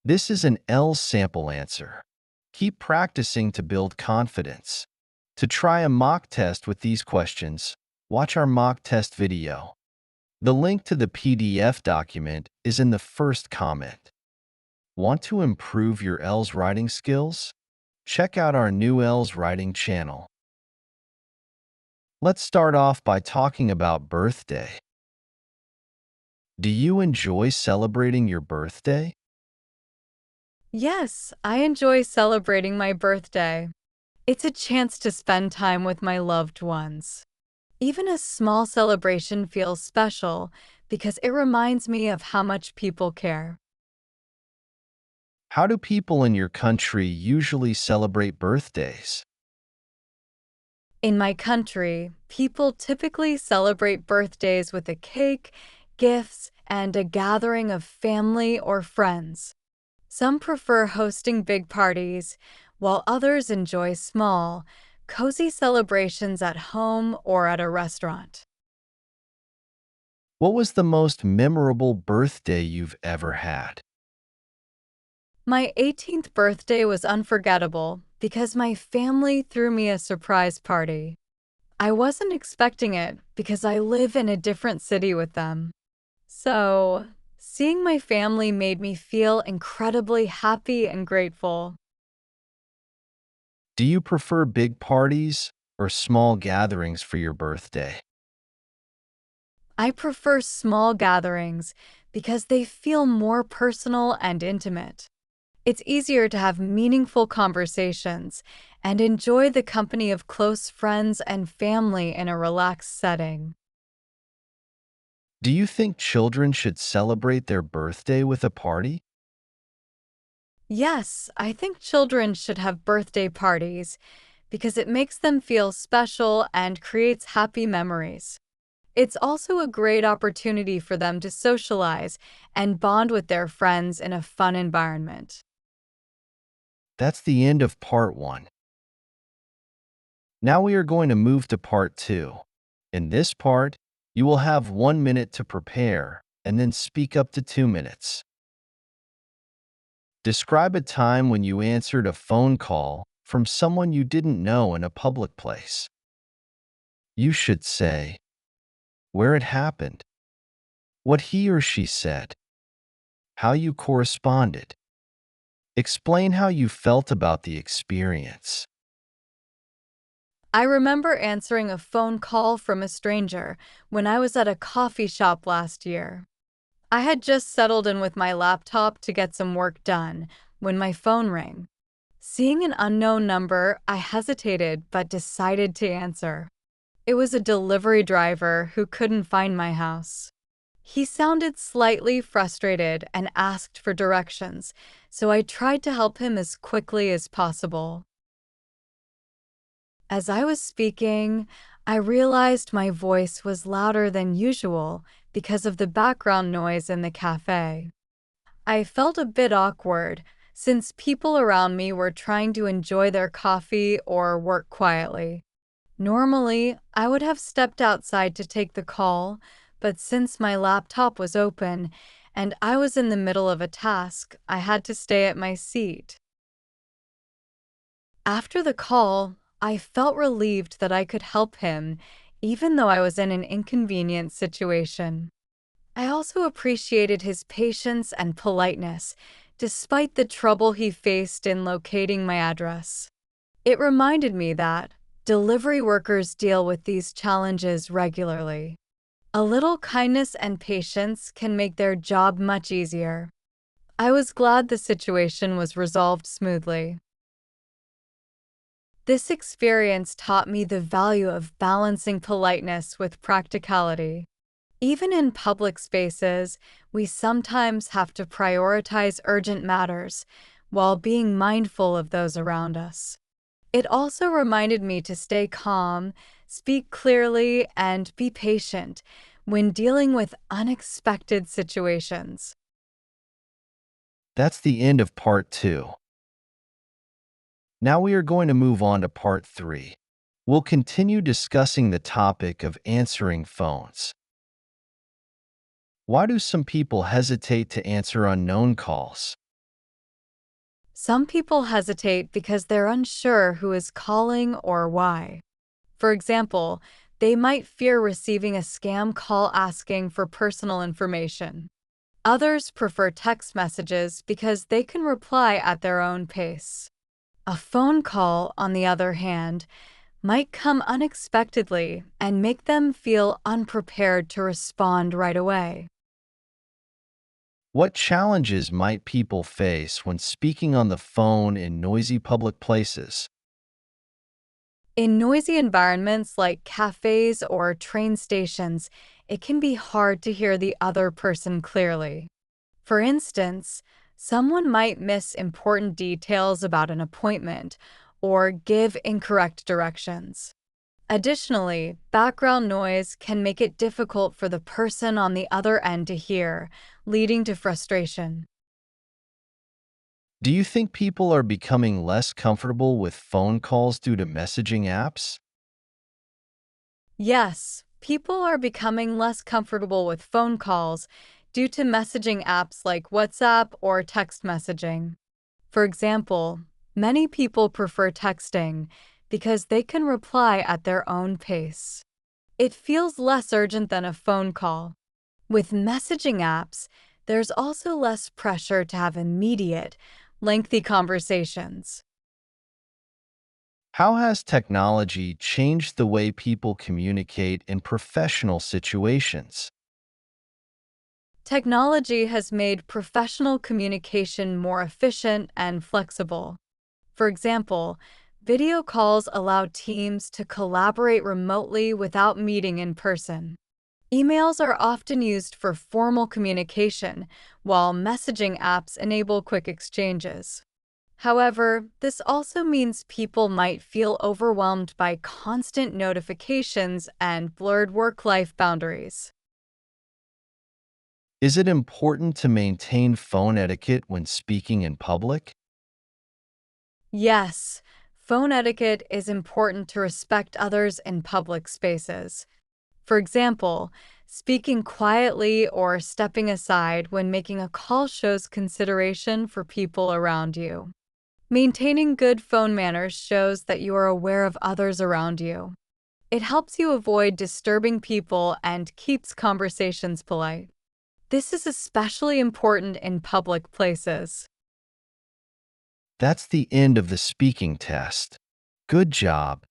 This is an IELTS sample answer. Keep practicing to build confidence. To try a mock test with these questions, watch our mock test video. The link to the PDF document is in the first comment. Want to improve your IELTS writing skills? Check out our new IELTS writing channel. Let's start off by talking about birthday. Do you enjoy celebrating your birthday? Yes, I enjoy celebrating my birthday. It's a chance to spend time with my loved ones. Even a small celebration feels special because it reminds me of how much people care. How do people in your country usually celebrate birthdays? In my country, people typically celebrate birthdays with a cake, gifts, and a gathering of family or friends. Some prefer hosting big parties, while others enjoy small, cozy celebrations at home or at a restaurant. What was the most memorable birthday you've ever had? My 18th birthday was unforgettable because my family threw me a surprise party. I wasn't expecting it because I live in a different city with them. So, seeing my family made me feel incredibly happy and grateful. Do you prefer big parties or small gatherings for your birthday? I prefer small gatherings because they feel more personal and intimate. It's easier to have meaningful conversations and enjoy the company of close friends and family in a relaxed setting. Do you think children should celebrate their birthday with a party? Yes, I think children should have birthday parties because it makes them feel special and creates happy memories. It's also a great opportunity for them to socialize and bond with their friends in a fun environment. That's the end of part 1. Now we are going to move to part 2. In this part, you will have 1 minute to prepare and then speak up to 2 minutes. Describe a time when you answered a phone call from someone you didn't know in a public place. You should say where it happened, what he or she said, how you corresponded. Explain how you felt about the experience. I remember answering a phone call from a stranger when I was at a coffee shop last year. I had just settled in with my laptop to get some work done when my phone rang. Seeing an unknown number, I hesitated but decided to answer. It was a delivery driver who couldn't find my house. He sounded slightly frustrated and asked for directions, so I tried to help him as quickly as possible. As I was speaking, I realized my voice was louder than usual because of the background noise in the cafe. I felt a bit awkward since people around me were trying to enjoy their coffee or work quietly. Normally, I would have stepped outside to take the call, but since my laptop was open and I was in the middle of a task, I had to stay at my seat. After the call, I felt relieved that I could help him, even though I was in an inconvenient situation. I also appreciated his patience and politeness, despite the trouble he faced in locating my address. It reminded me that delivery workers deal with these challenges regularly. A little kindness and patience can make their job much easier. I was glad the situation was resolved smoothly. This experience taught me the value of balancing politeness with practicality. Even in public spaces, we sometimes have to prioritize urgent matters while being mindful of those around us. It also reminded me to stay calm, speak clearly, and be patient when dealing with unexpected situations. That's the end of part 2. Now we are going to move on to part 3. We'll continue discussing the topic of answering phones. Why do some people hesitate to answer unknown calls? Some people hesitate because they're unsure who is calling or why. For example, they might fear receiving a scam call asking for personal information. Others prefer text messages because they can reply at their own pace. A phone call, on the other hand, might come unexpectedly and make them feel unprepared to respond right away. What challenges might people face when speaking on the phone in noisy public places? In noisy environments like cafes or train stations, it can be hard to hear the other person clearly. For instance, someone might miss important details about an appointment or give incorrect directions. Additionally, background noise can make it difficult for the person on the other end to hear, leading to frustration. Do you think people are becoming less comfortable with phone calls due to messaging apps? Yes, people are becoming less comfortable with phone calls due to messaging apps like WhatsApp or text messaging. For example, many people prefer texting because they can reply at their own pace. It feels less urgent than a phone call. With messaging apps, there's also less pressure to have immediate, lengthy conversations. How has technology changed the way people communicate in professional situations? Technology has made professional communication more efficient and flexible. For example, video calls allow teams to collaborate remotely without meeting in person. Emails are often used for formal communication, while messaging apps enable quick exchanges. However, this also means people might feel overwhelmed by constant notifications and blurred work-life boundaries. Is it important to maintain phone etiquette when speaking in public? Yes, phone etiquette is important to respect others in public spaces. For example, speaking quietly or stepping aside when making a call shows consideration for people around you. Maintaining good phone manners shows that you are aware of others around you. It helps you avoid disturbing people and keeps conversations polite. This is especially important in public places. That's the end of the speaking test. Good job.